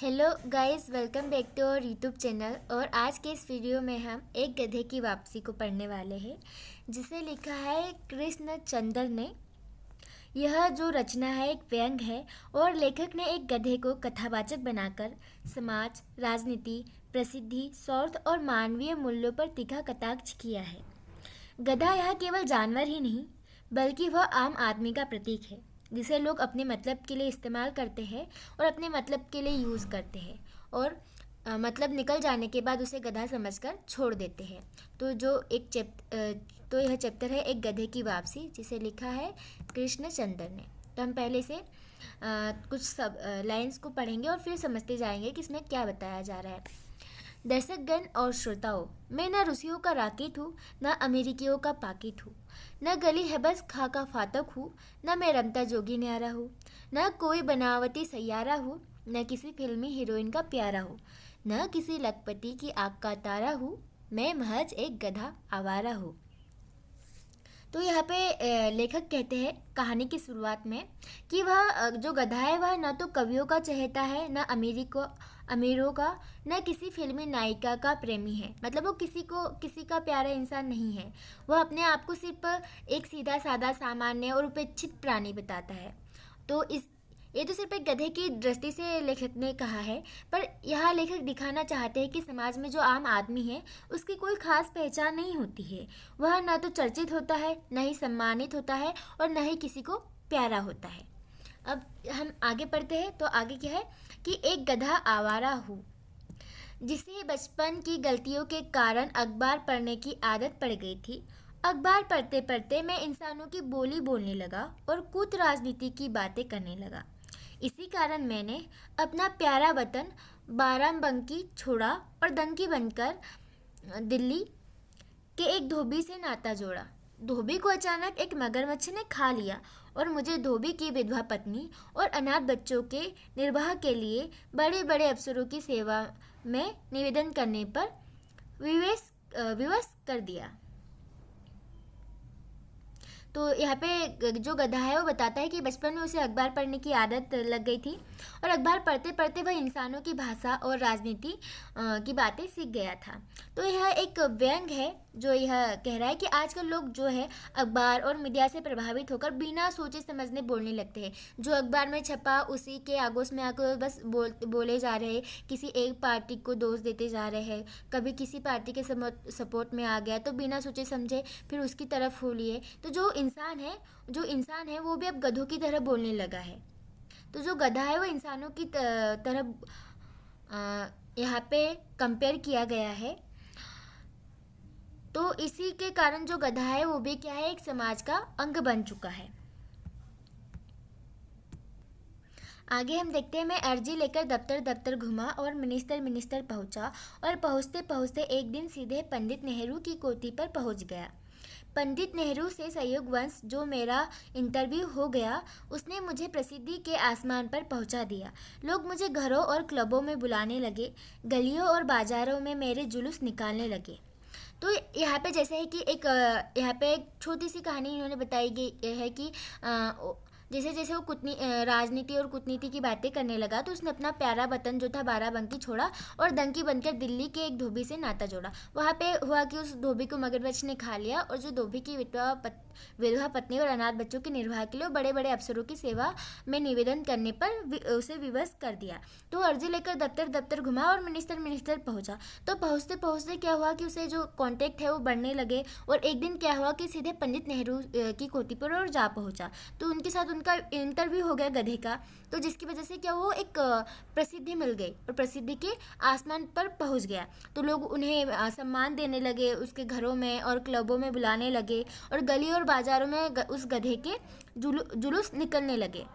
Hello guys, welcome back to our YouTube channel. और आज के इस वीडियो में हम एक गधे की वापसी को पढ़ने वाले हैं, जिसे लिखा है कृष्ण चंद्र ने। यह जो रचना है एक व्यंग है और लेखक ने एक गधे को कथावाचक बनाकर समाज, राजनीति, प्रसिद्धि, स्वार्थ और मानवीय मूल्यों पर तीखा कटाक्ष किया है। गधा यह केवल जानवर ही नहीं बल्कि वह आम आदमी का प्रतीक है, जिसे लोग अपने मतलब के लिए इस्तेमाल करते हैं और अपने मतलब के लिए यूज़ करते हैं और मतलब निकल जाने के बाद उसे गधा समझकर छोड़ देते हैं। तो यह चैप्टर है एक गधे की वापसी, जिसे लिखा है कृष्ण चंद्र ने। तो हम पहले से कुछ सब लाइंस को पढ़ेंगे और फिर समझते जाएंगे कि इसमें क्या बताया जा रहा है। दर्शकगण और श्रोताओं, मैं न रूसियों का राकेट हूँ, न अमेरिकियों का पाकिट हूँ, न गली हैबस खा का फातक हूँ, न मैं रमता जोगी न्यारा हूँ, न कोई बनावटी सैयारा हूँ, न किसी फिल्मी हीरोइन का प्यारा हूँ, न किसी लखपति की आँख का तारा हूँ, मैं महज एक गधा आवारा हूँ। तो यहाँ पे लेखक कहते हैं कहानी की शुरुआत में कि वह जो गधा है वह न तो कवियों का चहेता है, न अमीरों का, न किसी फिल्मी नायिका का प्रेमी है। मतलब वो किसी का प्यारा इंसान नहीं है। वह अपने आप को सिर्फ एक सीधा साधा सामान्य और उपेक्षित प्राणी बताता है। तो ये तो सिर्फ एक गधे की दृष्टि से लेखक ने कहा है, पर यहाँ लेखक दिखाना चाहते हैं कि समाज में जो आम आदमी है उसकी कोई खास पहचान नहीं होती है। वह न तो चर्चित होता है, न ही सम्मानित होता है और न ही किसी को प्यारा होता है। अब हम आगे पढ़ते हैं। तो आगे क्या है कि एक गधा आवारा हूँ, जिसे बचपन की गलतियों के कारण अखबार पढ़ने की आदत पड़ गई थी। अखबार पढ़ते पढ़ते मैं इंसानों की बोली बोलने लगा और कुछ राजनीति की बातें करने लगा। इसी कारण मैंने अपना प्यारा वतन बाराबंकी छोड़ा और डंकी बनकर दिल्ली के एक धोबी से नाता जोड़ा। धोबी को अचानक एक मगरमच्छ ने खा लिया और मुझे धोबी की विधवा पत्नी और अनाथ बच्चों के निर्वाह के लिए बड़े बड़े अफसरों की सेवा में निवेदन करने पर विवश कर दिया। तो यहाँ पे जो गधा है वो बताता है कि बचपन में उसे अखबार पढ़ने की आदत लग गई थी और अखबार पढ़ते पढ़ते वह इंसानों की भाषा और राजनीति की बातें सीख गया था। तो यह एक व्यंग है जो यह कह रहा है कि आजकल लोग जो है अखबार और मीडिया से प्रभावित होकर बिना सोचे समझने बोलने लगते हैं। जो अखबार में छपा उसी के आगोश में आकर बस बोले जा रहे हैं, किसी एक पार्टी को दोष देते जा रहे हैं। कभी किसी पार्टी के सपोर्ट में आ गया तो बिना सोचे समझे फिर उसकी तरफ हो लिए। तो जो इंसान है वो भी अब गधों की तरह बोलने लगा है। तो जो गधा है वो इंसानों की तरह यहाँ पे कंपेयर किया गया है। तो इसी के कारण जो गधा है वो भी क्या है, एक समाज का अंग बन चुका है। आगे हम देखते हैं, मैं अर्जी लेकर दफ्तर दफ्तर घुमा और मिनिस्टर पहुंचा और पहुंचते पहुंचते एक दिन सीधे पंडित नेहरू की कोठी पर पहुंच गया। पंडित नेहरू से सहयोग वंश जो मेरा इंटरव्यू हो गया, उसने मुझे प्रसिद्धि के आसमान पर पहुंचा दिया। लोग मुझे घरों और क्लबों में बुलाने लगे, गलियों और बाजारों में मेरे जुलूस निकालने लगे। तो यहाँ पे जैसे है कि यहाँ पे एक छोटी सी कहानी इन्होंने बताई गई है कि जैसे जैसे वो राजनीति और कूटनीति की बातें करने लगा तो उसने अपना प्यारा वतन जो था बाराबंकी छोड़ा और डंकी बनकर दिल्ली के एक धोबी से नाता जोड़ा। वहाँ पे हुआ कि उस धोबी को मगरमच्छ ने खा लिया और जो धोबी की विधवा पत्नी और अनाथ बच्चों के निर्वाह के लिए बड़े बड़े अफसरों की सेवा में निवेदन करने पर उसे विवश कर दिया। तो अर्जी लेकर दफ्तर दफ्तर घुमा और मिनिस्टर पहुंचा। तो पहुंचते पहुंचते क्या हुआ कि उसे जो कॉन्टेक्ट है वो बढ़ने लगे और एक दिन क्या हुआ कि सीधे पंडित नेहरू की कोठी पर और जा पहुंचा। तो उनके साथ उनका इंटरव्यू हो गया गधे का। तो जिसकी वजह से क्या वो एक प्रसिद्धि मिल गई और प्रसिद्धि के आसमान पर पहुंच गया। तो लोग उन्हें सम्मान देने लगे, उसके घरों में और क्लबों में बुलाने लगे और गली और बाजारों में उस गधे के जुलूस निकलने लगे।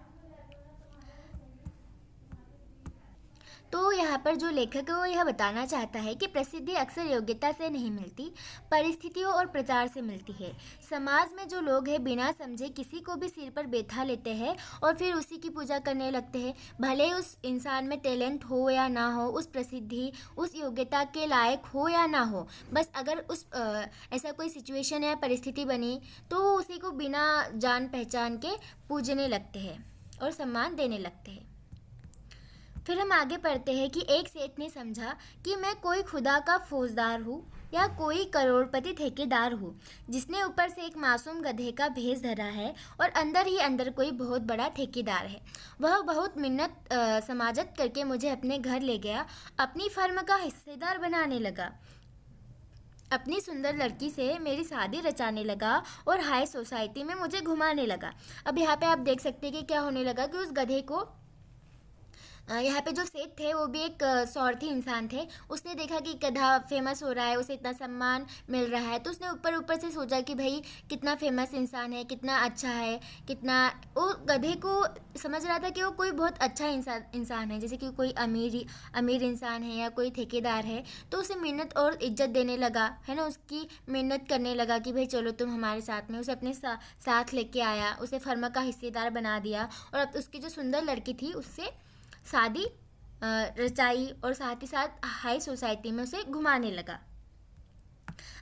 तो यहाँ पर जो लेखक है वो यह बताना चाहता है कि प्रसिद्धि अक्सर योग्यता से नहीं मिलती, परिस्थितियों और प्रचार से मिलती है। समाज में जो लोग हैं बिना समझे किसी को भी सिर पर बैठा लेते हैं और फिर उसी की पूजा करने लगते हैं। भले ही उस इंसान में टैलेंट हो या ना हो, उस प्रसिद्धि उस योग्यता के लायक हो या ना हो, बस अगर ऐसा कोई सिचुएशन या परिस्थिति बनी तो उसी को बिना जान पहचान के पूजने लगते हैं और सम्मान देने लगते हैं। फिर हम आगे पढ़ते हैं कि एक सेठ ने समझा कि मैं कोई खुदा का फौजदार हूँ या कोई करोड़पति ठेकेदार हूँ जिसने ऊपर से एक मासूम गधे का भेष धरा है और अंदर ही अंदर कोई बहुत बड़ा ठेकेदार है। वह बहुत मिन्नत समाजत करके मुझे अपने घर ले गया, अपनी फर्म का हिस्सेदार बनाने लगा, अपनी सुंदर लड़की से मेरी शादी रचाने लगा और हाई सोसाइटी में मुझे घुमाने लगा। अब यहाँ पे आप देख सकते हैं कि क्या होने लगा कि उस गधे को यहाँ पे जो सेठ थे वो भी एक स्वार्थी इंसान थे। उसने देखा कि गधा फेमस हो रहा है, उसे इतना सम्मान मिल रहा है, तो उसने ऊपर ऊपर से सोचा कि भाई कितना फेमस इंसान है, कितना अच्छा है, कितना वो गधे को समझ रहा था कि वो कोई बहुत अच्छा इंसान है, जैसे कि कोई अमीर इंसान है या कोई ठेकेदार है। तो उसे मिन्नत और इज्जत देने लगा, है ना, उसकी मिन्नत करने लगा कि भाई चलो तुम हमारे साथ में। उसे अपने साथ लेके आया, उसे फर्म का हिस्सेदार बना दिया और अब उसकी जो सुंदर लड़की थी उससे शादी रचाई और साथ ही साथ हाई सोसाइटी में उसे घुमाने लगा।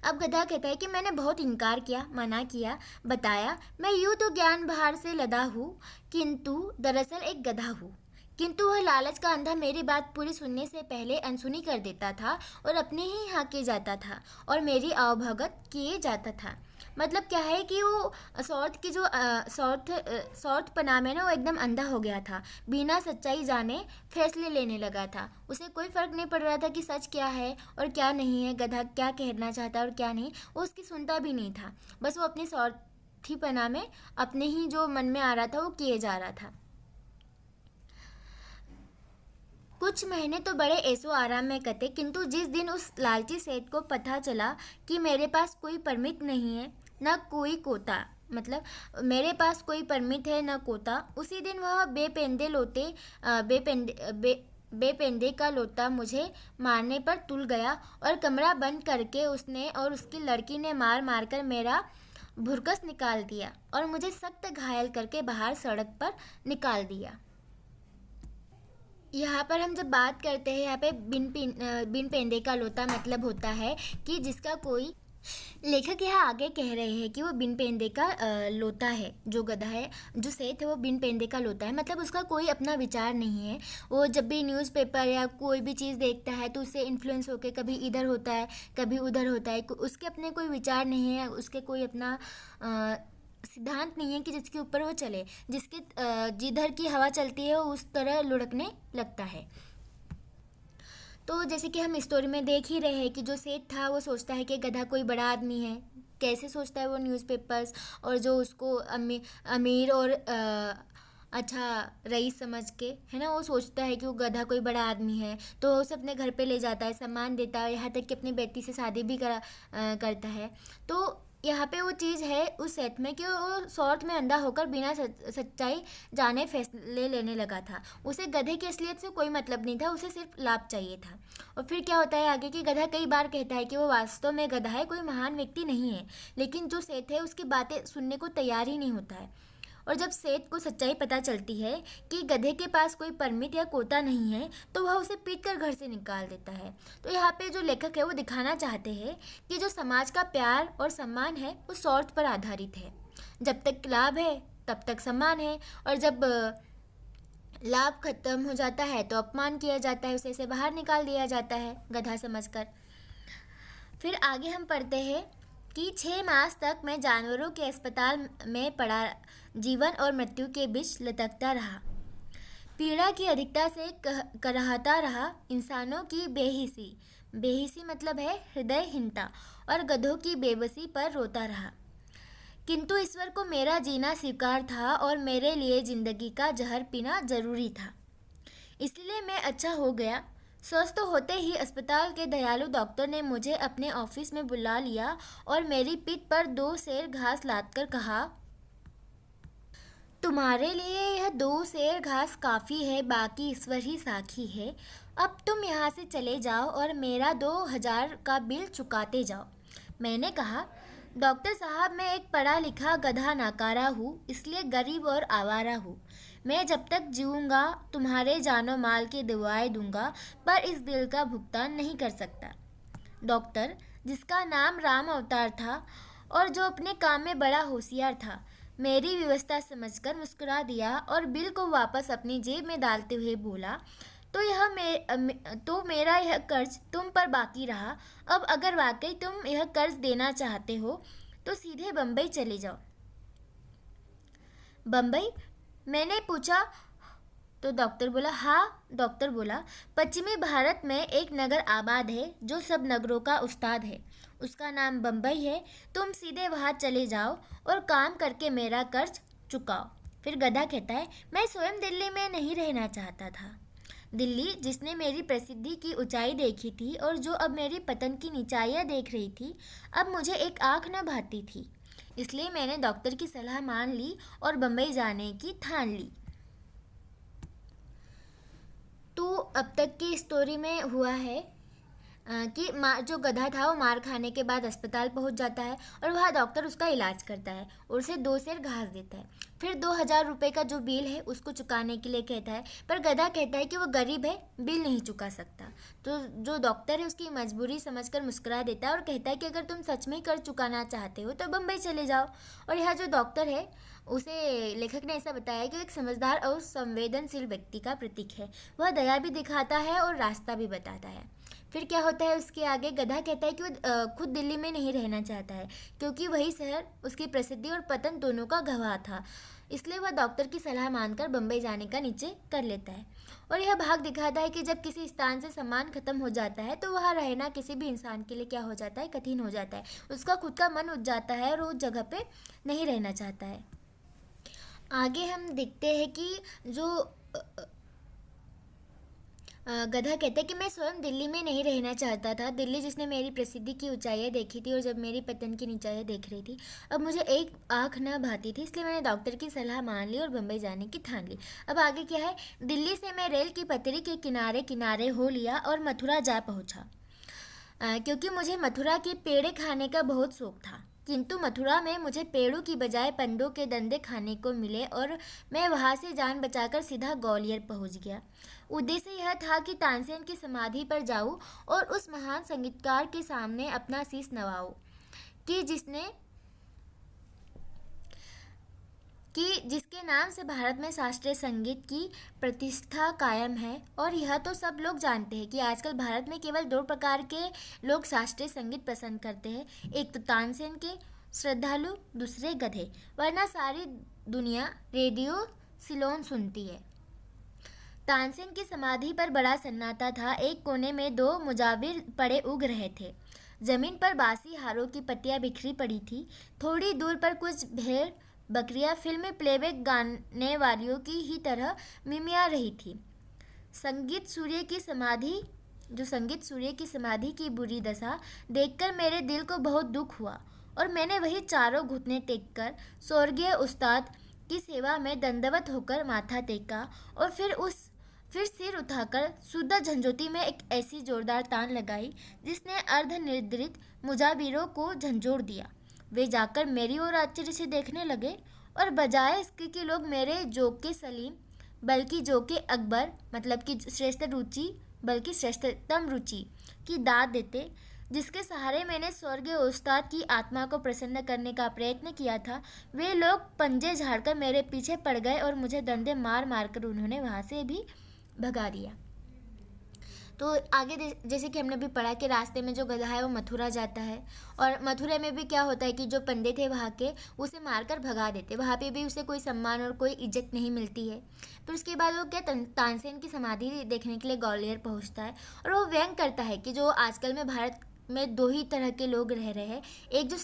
अब गधा कहता है कि मैंने बहुत इनकार किया, मना किया, बताया मैं यूँ तो ज्ञान बहार से लदा हूँ किंतु दरअसल एक गधा हूँ। किंतु वह लालच का अंधा मेरी बात पूरी सुनने से पहले अनसुनी कर देता था और अपने ही हाँके जाता था और मेरी अवभगत किए जाता था। मतलब क्या है कि वो सौर्थ की जो सौर्थ पना में ना वो एकदम अंधा हो गया था, बिना सच्चाई जाने फैसले लेने लगा था। उसे कोई फ़र्क नहीं पड़ रहा था कि सच क्या है और क्या नहीं है, गधा क्या कहना चाहता और क्या नहीं, वो उसकी सुनता भी नहीं था। बस वो अपनी सौर्थी पना में अपने ही जो मन में आ रहा था वो किए जा रहा था। कुछ महीने तो बड़े ऐसो आराम में कटे, किंतु जिस दिन उस लालची सेठ को पता चला कि मेरे पास कोई परमिट नहीं है न कोई कोता, मतलब मेरे पास कोई परमिट है न कोता, उसी दिन वह बेपेंदे का लोटा मुझे मारने पर तुल गया और कमरा बंद करके उसने और उसकी लड़की ने मार मार कर मेरा भुरकस निकाल दिया और मुझे सख्त घायल करके बाहर सड़क पर निकाल दिया। यहाँ पर हम जब बात करते हैं, यहाँ पे बिन पेंदे का लोटा मतलब होता है कि जिसका कोई, लेखक यहाँ आगे कह रहे हैं कि वो बिन पेंदे का लोटा है, जो गधा है, जो सेठ है वो बिन पेंदे का लोटा है, मतलब उसका कोई अपना विचार नहीं है। वो जब भी न्यूज़पेपर या कोई भी चीज़ देखता है तो उससे इन्फ्लुएंस होकर कभी इधर होता है कभी उधर होता है, उसके अपने कोई विचार नहीं है, उसके कोई अपना सिद्धांत नहीं है कि जिसके ऊपर वो चले, जिसके जिधर की हवा चलती है वो उस तरह लुढ़कने लगता है। तो जैसे कि हम स्टोरी में देख ही रहे हैं कि जो सेठ था वो सोचता है कि गधा कोई बड़ा आदमी है। कैसे सोचता है वो? न्यूज़पेपर्स और जो उसको अमीर और अच्छा रईस समझ के, है ना, वो सोचता है कि वो गधा कोई बड़ा आदमी है, तो उसे अपने घर पे ले जाता है, सम्मान देता है, यहाँ तक कि अपनी बेटी से शादी भी करता है। तो यहाँ पे वो चीज़ है उस सेट में कि वो स्वार्थ में अंधा होकर बिना सच्चाई जाने फैसले लेने लगा था। उसे गधे की असलियत से कोई मतलब नहीं था, उसे सिर्फ लाभ चाहिए था। और फिर क्या होता है आगे कि गधा कई बार कहता है कि वो वास्तव में गधा है, कोई महान व्यक्ति नहीं है, लेकिन जो सेठ है उसकी बातें सुनने को तैयार ही नहीं होता है। और जब सेठ को सच्चाई पता चलती है कि गधे के पास कोई परमिट या कोता नहीं है तो वह उसे पीटकर घर से निकाल देता है। तो यहाँ पे जो लेखक है वो दिखाना चाहते हैं कि जो समाज का प्यार और सम्मान है वो स्वार्थ पर आधारित है। जब तक लाभ है तब तक सम्मान है, और जब लाभ खत्म हो जाता है तो अपमान किया जाता है, उसे से बाहर निकाल दिया जाता है गधा समझकर। फिर आगे हम पढ़ते हैं कि 6 मास तक मैं जानवरों के अस्पताल में पड़ा जीवन और मृत्यु के बीच लटकता रहा, पीड़ा की अधिकता से कराहता रहा, इंसानों की बेहिसी मतलब है हृदयहीनता, और गधों की बेबसी पर रोता रहा। किंतु ईश्वर को मेरा जीना स्वीकार था और मेरे लिए जिंदगी का जहर पीना जरूरी था, इसलिए मैं अच्छा हो गया। स्वस्थ होते ही अस्पताल के दयालु डॉक्टर ने मुझे अपने ऑफिस में बुला लिया और मेरी पीठ पर 2 सेर घास लादकर कहा, तुम्हारे लिए यह 2 सेर घास काफ़ी है, बाकी ईश्वर ही साक्षी है। अब तुम यहाँ से चले जाओ और मेरा 2000 का बिल चुकाते जाओ। मैंने कहा, डॉक्टर साहब, मैं एक पढ़ा लिखा गधा नाकारा हूँ, इसलिए गरीब और आवारा हूँ। मैं जब तक जीऊँगा तुम्हारे जानो माल की दुआएं दूंगा, पर इस बिल का भुगतान नहीं कर सकता। डॉक्टर, जिसका नाम राम अवतार था और जो अपने काम में बड़ा होशियार था, मेरी व्यवस्था समझकर मुस्कुरा दिया और बिल को वापस अपनी जेब में डालते हुए बोला, तो मेरा यह कर्ज तुम पर बाकी रहा। अब अगर वाकई तुम यह कर्ज देना चाहते हो तो सीधे बम्बई चले जाओ। बम्बई? मैंने पूछा। तो डॉक्टर बोला, पश्चिमी भारत में एक नगर आबाद है जो सब नगरों का उस्ताद है। उसका नाम बम्बई है। तुम सीधे वहाँ चले जाओ और काम करके मेरा कर्ज चुकाओ। फिर गधा कहता है, मैं स्वयं दिल्ली में नहीं रहना चाहता था। दिल्ली जिसने मेरी प्रसिद्धि की ऊंचाई देखी थी और जो अब मेरी पतन की नीचाइयाँ देख रही थी, अब मुझे एक आँख न भाती थी। इसलिए मैंने डॉक्टर की सलाह मान ली और बम्बई जाने की ठान ली। तो अब तक की स्टोरी में हुआ है कि जो गधा था वो मार खाने के बाद अस्पताल पहुंच जाता है और वहाँ डॉक्टर उसका इलाज करता है और उसे 2 सेर घास देता है। फिर 2,000 रुपये का जो बिल है उसको चुकाने के लिए कहता है, पर गधा कहता है कि वो गरीब है, बिल नहीं चुका सकता। तो जो डॉक्टर है उसकी मजबूरी समझकर मुस्कुरा देता है और कहता है कि अगर तुम सच में कर चुकाना चाहते हो तो बम्बई चले जाओ। और यह जो डॉक्टर है उसे लेखक ने ऐसा बताया कि वो एक समझदार और संवेदनशील व्यक्ति का प्रतीक है। वह दया भी दिखाता है और रास्ता भी बताता है। फिर क्या होता है उसके आगे? गधा कहता है कि वो खुद दिल्ली में नहीं रहना चाहता है क्योंकि वही शहर उसकी प्रसिद्धि और पतन दोनों का गवाह था। इसलिए वह डॉक्टर की सलाह मानकर बम्बई जाने का निश्चय कर लेता है। और यह भाग दिखाता है कि जब किसी स्थान से सम्मान खत्म हो जाता है तो वहाँ रहना किसी भी इंसान के लिए क्या हो जाता है? कठिन हो जाता है। उसका खुद का मन उठ जाता है और वो उस जगह पे नहीं रहना चाहता है। आगे हम देखते हैं कि जो गधा कहता है कि मैं स्वयं दिल्ली में नहीं रहना चाहता था। दिल्ली जिसने मेरी प्रसिद्धि की ऊंचाइयाँ देखी थी और जब मेरी पतन की नीचाइयाँ देख रही थी, अब मुझे एक आँख न भाती थी। इसलिए मैंने डॉक्टर की सलाह मान ली और बम्बई जाने की ठान ली। अब आगे क्या है? दिल्ली से मैं रेल की पटरी के किनारे किनारे हो लिया और मथुरा जा पहुँचा, क्योंकि मुझे मथुरा के पेड़े खाने का बहुत शौक था। किंतु मथुरा में मुझे पेड़ों की बजाय पंडों के डंडे खाने को मिले और मैं वहाँ से जान बचाकर सीधा ग्वालियर पहुँच गया। उद्देश्य यह था कि तानसेन की समाधि पर जाऊँ और उस महान संगीतकार के सामने अपना शीश नवाऊँ कि जिसके नाम से भारत में शास्त्रीय संगीत की प्रतिष्ठा कायम है। और यह तो सब लोग जानते हैं कि आजकल भारत में केवल 2 प्रकार के लोग शास्त्रीय संगीत पसंद करते हैं, एक तो तानसेन के श्रद्धालु, दूसरे गधे, वरना सारी दुनिया रेडियो सिलोन सुनती है। तानसेन की समाधि पर बड़ा सन्नाटा था। एक कोने में 2 मुजाविर पड़े उग रहे थे। जमीन पर बासी हारों की पट्टियां बिखरी पड़ी थी। थोड़ी दूर पर कुछ भेड़ बकरियां फिल्मी प्लेबैक गाने वालियों की ही तरह मिमिया रही थी। संगीत सूर्य की समाधि की बुरी दशा देखकर मेरे दिल को बहुत दुख हुआ और मैंने वही चारों घुटने टेककर स्वर्गीय उस्ताद की सेवा में दंडवत होकर माथा टेका और फिर सिर उठाकर शुद्ध झंझोती में एक ऐसी जोरदार तान लगाई जिसने अर्धनिद्रित मुजाबिरों को झंझोड़ दिया। वे जाकर मेरी ओर आश्चर्य से देखने लगे और बजाय इसके कि लोग मेरे जोके सलीम बल्कि जोके अकबर मतलब कि श्रेष्ठतम रुचि की दाद देते, जिसके सहारे मैंने स्वर्गीय उस्ताद की आत्मा को प्रसन्न करने का प्रयत्न किया था, वे लोग पंजे झाड़कर मेरे पीछे पड़ गए और मुझे डंडे मार मार कर उन्होंने वहाँ से भी भगा दिया। तो आगे जैसे कि हमने भी पढ़ा कि रास्ते में जो गधा है वो मथुरा जाता है और मथुरा में भी क्या होता है कि जो पंडित थे वहाँ के उसे मारकर भगा देते, वहाँ पे भी उसे कोई सम्मान और कोई इज्जत नहीं मिलती है। फिर उसके बाद वो क्या तानसेन की समाधि देखने के लिए ग्वालियर पहुँचता है और वो व्यंग करता है कि जो आजकल में भारत में 2 ही तरह के लोग रह रहे हैं। एक जो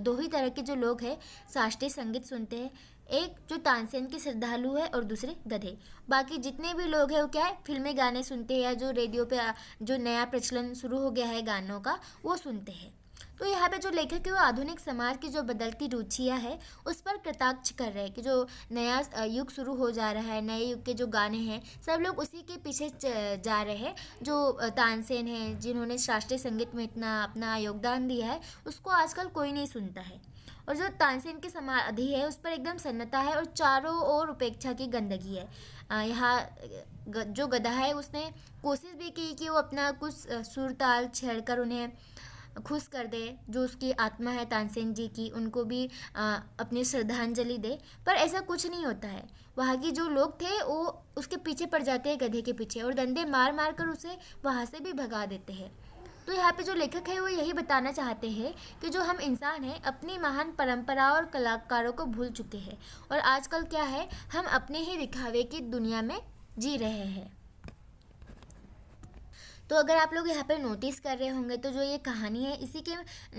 2 ही तरह के जो लोग हैं शास्त्रीय संगीत सुनते हैं, एक जो तानसेन के श्रद्धालु है और दूसरे गधे। बाकी जितने भी लोग हैं वो क्या है, फिल्मी गाने सुनते हैं या जो रेडियो पे जो नया प्रचलन शुरू हो गया है गानों का वो सुनते हैं। तो यहाँ पे जो लेखक है वो आधुनिक समाज की जो बदलती रुचियाँ है उस पर कटाक्ष कर रहे हैं कि जो नया युग शुरू हो जा रहा है, नए युग के जो गाने हैं सब लोग उसी के पीछे जा रहे हैं। जो तानसेन है जिन्होंने शास्त्रीय संगीत में इतना अपना योगदान दिया है उसको आजकल कोई नहीं सुनता है। और जो तानसेन की समाधि है उस पर एकदम सन्नता है और चारों ओर उपेक्षा की गंदगी है। यहाँ जो गधा है उसने कोशिश भी की कि वो अपना कुछ सुर ताल छेड़कर उन्हें खुश कर दे, जो उसकी आत्मा है तानसेन जी की, उनको भी अपनी श्रद्धांजलि दे। पर ऐसा कुछ नहीं होता है। वहाँ के जो लोग थे वो उसके पीछे पड़ जाते हैं, गधे के पीछे, और डंडे मार मार कर उसे वहाँ से भी भगा देते हैं। तो यहाँ पे जो लेखक है वो यही बताना चाहते हैं कि जो हम इंसान हैं अपनी महान परंपरा और कलाकारों को भूल चुके हैं, और आजकल क्या है, हम अपने ही दिखावे की दुनिया में जी रहे हैं। तो अगर आप लोग यहाँ पे नोटिस कर रहे होंगे तो जो ये कहानी है, इसी के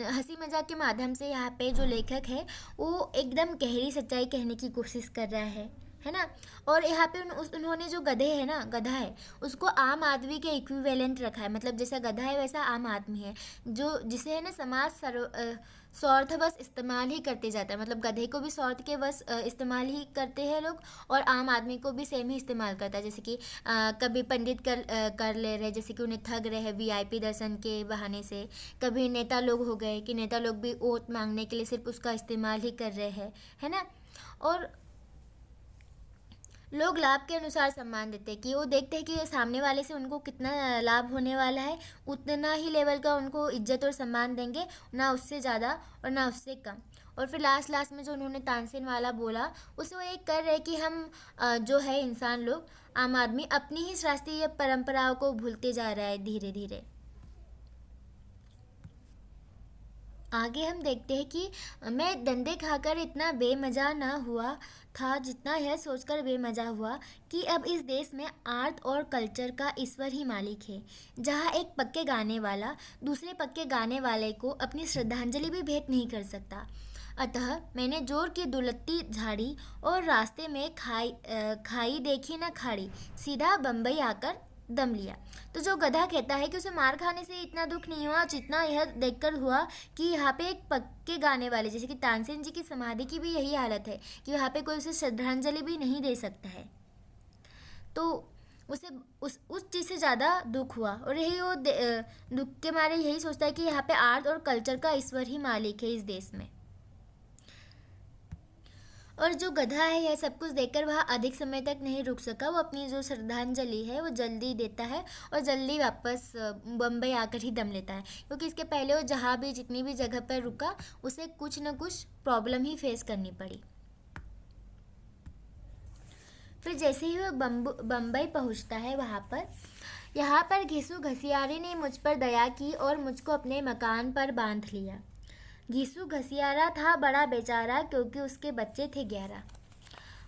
हंसी मजाक के माध्यम से यहाँ पे जो लेखक है वो एकदम गहरी सच्चाई कहने की कोशिश कर रहा है ना। और यहाँ पे उन्होंने जो गधे है ना, गधा है, उसको आम आदमी के इक्विवेलेंट रखा है। मतलब जैसा गधा है वैसा आम आदमी है, जो जिसे है ना समाज स्वार्थ बस इस्तेमाल ही करते जाता है। मतलब गधे को भी स्वार्थ के बस इस्तेमाल ही करते हैं लोग, और आम आदमी को भी सेम ही इस्तेमाल करता है। जैसे कि कभी पंडित कर ले रहे, जैसे कि उन्हें ठग रहे हैं वीआईपी दर्शन के बहाने से। कभी नेता लोग हो गए कि नेता लोग भी वोट मांगने के लिए सिर्फ उसका इस्तेमाल ही कर रहे हैं, है ना। और लोग लाभ के अनुसार सम्मान देते हैं, कि वो देखते हैं कि सामने वाले से उनको कितना लाभ होने वाला है, उतना ही लेवल का उनको इज्जत और सम्मान देंगे, ना उससे ज़्यादा और ना उससे कम। और फिर लास्ट में जो उन्होंने तानसेन वाला बोला, उसे वो एक कर रहे कि हम जो है इंसान लोग, आम आदमी, अपनी ही शास्त्रीय परंपराओं को भूलते जा रहा है धीरे धीरे। आगे हम देखते हैं कि मैं डंडे खाकर इतना बेमजा ना हुआ था जितना यह सोचकर बेमजा हुआ कि अब इस देश में आर्ट और कल्चर का ईश्वर ही मालिक है, जहाँ एक पक्के गाने वाला दूसरे पक्के गाने वाले को अपनी श्रद्धांजलि भी भेंट नहीं कर सकता। अतः मैंने जोर की दुलत्ती झाड़ी और रास्ते में खाई देखी न खाड़ी, सीधा बम्बई आकर दम लिया। तो जो गधा कहता है कि उसे मार खाने से इतना दुख नहीं हुआ जितना यह देखकर हुआ कि यहाँ पे एक पक्के गाने वाले, जैसे कि तानसेन जी की समाधि की भी यही हालत है कि वहाँ पे कोई उसे श्रद्धांजलि भी नहीं दे सकता है। तो उसे उस चीज़ से ज़्यादा दुख हुआ, और यही वो दुख के मारे यही सोचता है कि यहाँ पे आर्ट और कल्चर का ईश्वर ही मालिक है इस देश में। और जो गधा है यह सब कुछ देखकर वह अधिक समय तक नहीं रुक सका। वो अपनी जो श्रद्धांजलि है वो जल्दी देता है और जल्दी वापस बम्बई आकर ही दम लेता है, क्योंकि इसके पहले वो जहाँ भी जितनी भी जगह पर रुका उसे कुछ न कुछ प्रॉब्लम ही फेस करनी पड़ी। फिर जैसे ही वह बम्बई पहुँचता है यहाँ पर घिसू घसियारी ने मुझ पर दया की और मुझको अपने मकान पर बांध लिया। घिसू घसियारा था बड़ा बेचारा, क्योंकि उसके बच्चे थे 11।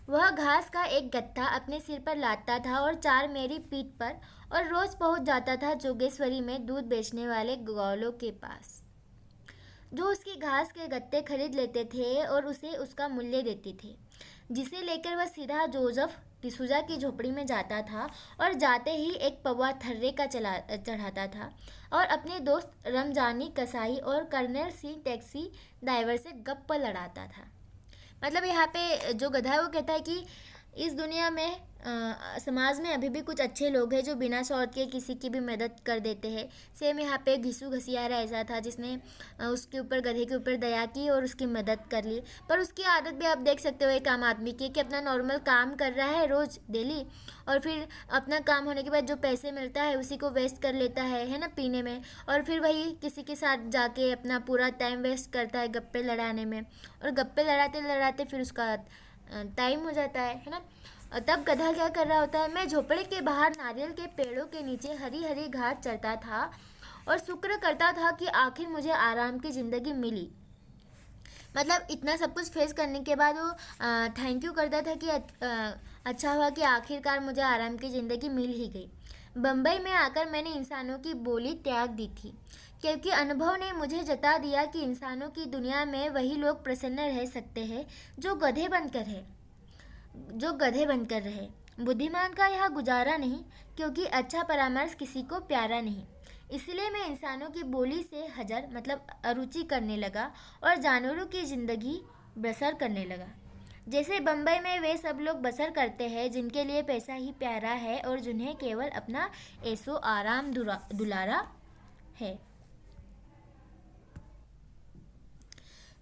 वह घास का एक गट्ठा अपने सिर पर लादता था और 4 मेरी पीठ पर, और रोज पहुंच जाता था जोगेश्वरी में दूध बेचने वाले गौलों के पास, जो उसकी घास के गट्टे खरीद लेते थे और उसे उसका मूल्य देते थे, जिसे लेकर वह सीधा जोसेफ डिसूजा की झोपड़ी में जाता था और जाते ही एक पवा थर्रे का चढ़ाता था और अपने दोस्त रमजानी कसाई और कर्नल सिंह टैक्सी ड्राइवर से गप्पा लड़ाता था। मतलब यहाँ पे जो गधा है वो कहता है कि इस दुनिया में समाज में अभी भी कुछ अच्छे लोग हैं जो बिना स्वार्थ के किसी की भी मदद कर देते हैं। सेम यहाँ पे घिसू घसियारा ऐसा था जिसने उसके ऊपर, गधे के ऊपर दया की और उसकी मदद कर ली। पर उसकी आदत भी आप देख सकते हो एक आम आदमी की, कि अपना नॉर्मल काम कर रहा है रोज़ डेली, और फिर अपना काम होने के बाद जो पैसे मिलता है उसी को वेस्ट कर लेता है ना, पीने में, और फिर वही किसी के साथ जाके अपना पूरा टाइम वेस्ट करता है गप्पे लड़ाने में, और गप्पे लड़ाते लड़ाते फिर उसका टाइम हो जाता है ना। तब गधा क्या कर रहा होता है, मैं झोपड़े के बाहर नारियल के पेड़ों के नीचे हरी हरी घास चरता था और शुक्र करता था कि आखिर मुझे आराम की ज़िंदगी मिली। मतलब इतना सब कुछ फेस करने के बाद वो थैंक यू करता था कि अच्छा हुआ कि आखिरकार मुझे आराम की ज़िंदगी मिल ही गई। बम्बई में आकर मैंने इंसानों की बोली त्याग दी थी, क्योंकि अनुभव ने मुझे जता दिया कि इंसानों की दुनिया में वही लोग प्रसन्न रह सकते हैं जो गधे बनकर रहे। बुद्धिमान का यह गुजारा नहीं, क्योंकि अच्छा परामर्श किसी को प्यारा नहीं। इसलिए मैं इंसानों की बोली से हजर मतलब अरुचि करने लगा और जानवरों की ज़िंदगी बसर करने लगा, जैसे बम्बई में वे सब लोग बसर करते हैं जिनके लिए पैसा ही प्यारा है और जिन्हें केवल अपना ऐसो आराम दुलारा है।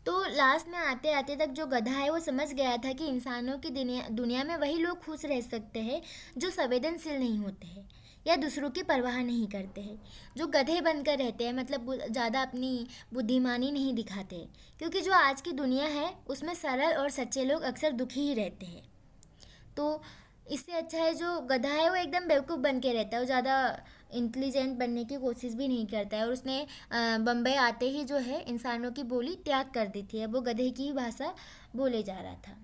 तो लास्ट में आते आते तक जो गधा है वो समझ गया था कि इंसानों की दुनिया में वही लोग खुश रह सकते हैं जो संवेदनशील नहीं होते हैं, या दूसरों की परवाह नहीं करते हैं। जो गधे बनकर रहते हैं मतलब ज़्यादा अपनी बुद्धिमानी नहीं दिखाते हैं, क्योंकि जो आज की दुनिया है उसमें सरल और सच्चे लोग अक्सर दुखी ही रहते हैं। तो इससे अच्छा है जो गधा है वो एकदम बेवकूफ़ बन के रहता है, वो ज़्यादा इंटेलिजेंट बनने की कोशिश भी नहीं करता है। और उसने बम्बई आते ही जो है इंसानों की बोली त्याग कर दी थी, अब वो गधे की भाषा बोले जा रहा था।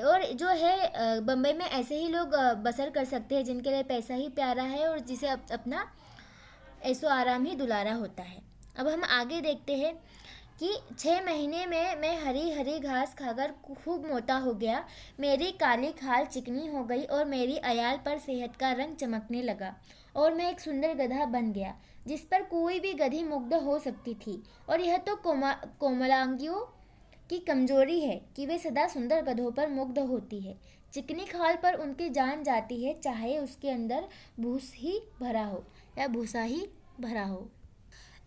और जो है बम्बई में ऐसे ही लोग बसर कर सकते हैं जिनके लिए पैसा ही प्यारा है और जिसे अपना ऐसो आराम ही दुलारा होता है। अब हम आगे देखते हैं कि 6 महीने में मैं हरी हरी घास खाकर खूब मोटा हो गया, मेरी काली खाल चिकनी हो गई और मेरी अयाल पर सेहत का रंग चमकने लगा और मैं एक सुंदर गधा बन गया जिस पर कोई भी गधी मुग्ध हो सकती थी। और यह तो कोमलांगियों की कमजोरी है कि वे सदा सुंदर गधों पर मुग्ध होती है। चिकनी खाल पर उनकी जान जाती है, चाहे उसके अंदर भूस ही भरा हो या भूसा ही भरा हो।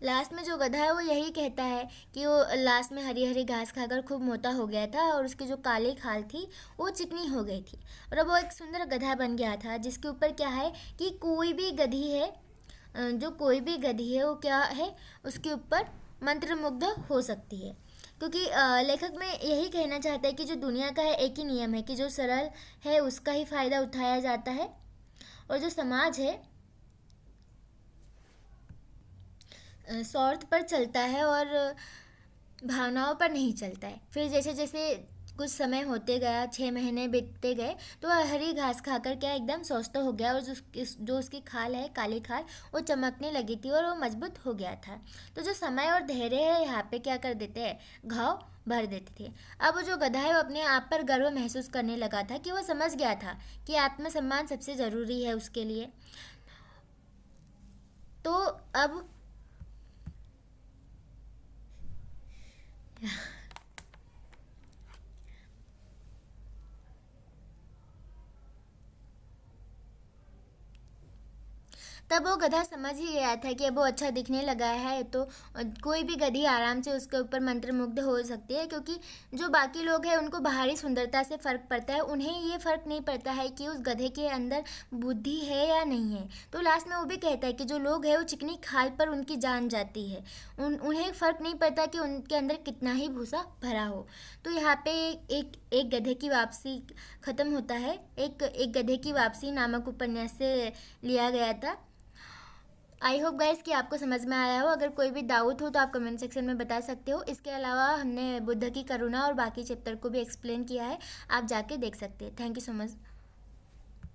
लास्ट में जो गधा है वो यही कहता है कि वो लास्ट में हरी हरी घास खाकर खूब मोटा हो गया था और उसकी जो काली खाल थी वो चिकनी हो गई थी और अब वो एक सुंदर गधा बन गया था, जिसके ऊपर क्या है कि कोई भी गधी है, जो कोई भी गधी है वो क्या है, उसके ऊपर मंत्रमुग्ध हो सकती है। क्योंकि लेखक में यही कहना चाहता है कि जो दुनिया का है एक ही नियम है कि जो सरल है उसका ही फ़ायदा उठाया जाता है और जो समाज है स्वार्थ पर चलता है और भावनाओं पर नहीं चलता है। फिर जैसे जैसे कुछ समय होते गया, 6 महीने बीतते गए, तो हरी घास खाकर क्या एकदम स्वस्थ हो गया और जो उसकी खाल है काली खाल वो चमकने लगी थी और वो मजबूत हो गया था। तो जो समय और धैर्य है यहाँ पे क्या कर देते हैं, घाव भर देते थे। अब जो गधा है वो अपने आप पर गर्व महसूस करने लगा था कि वो समझ गया था कि आत्मसम्मान सबसे ज़रूरी है उसके लिए। तो अब तब वो गधा समझ ही गया था कि अब वो अच्छा दिखने लगा है तो कोई भी गधी आराम से उसके ऊपर मंत्रमुग्ध हो सकती है, क्योंकि जो बाकी लोग हैं उनको बाहरी सुंदरता से फ़र्क पड़ता है, उन्हें ये फ़र्क नहीं पड़ता है कि उस गधे के अंदर बुद्धि है या नहीं है। तो लास्ट में वो भी कहता है कि जो लोग हैं वो चिकनी खाल पर उनकी जान जाती है, उन्हें फ़र्क नहीं पड़ता कि उनके अंदर कितना ही भूसा भरा हो। तो यहाँ पे एक गधे की वापसी ख़त्म होता है। एक गधे की वापसी नामक उपन्यास से लिया गया था। आई होप गाइस कि आपको समझ में आया हो। अगर कोई भी डाउट हो तो आप कमेंट सेक्शन में बता सकते हो। इसके अलावा हमने बुद्ध की करुणा और बाकी चैप्टर को भी एक्सप्लेन किया है, आप जाके देख सकते हैं। Thank you so much.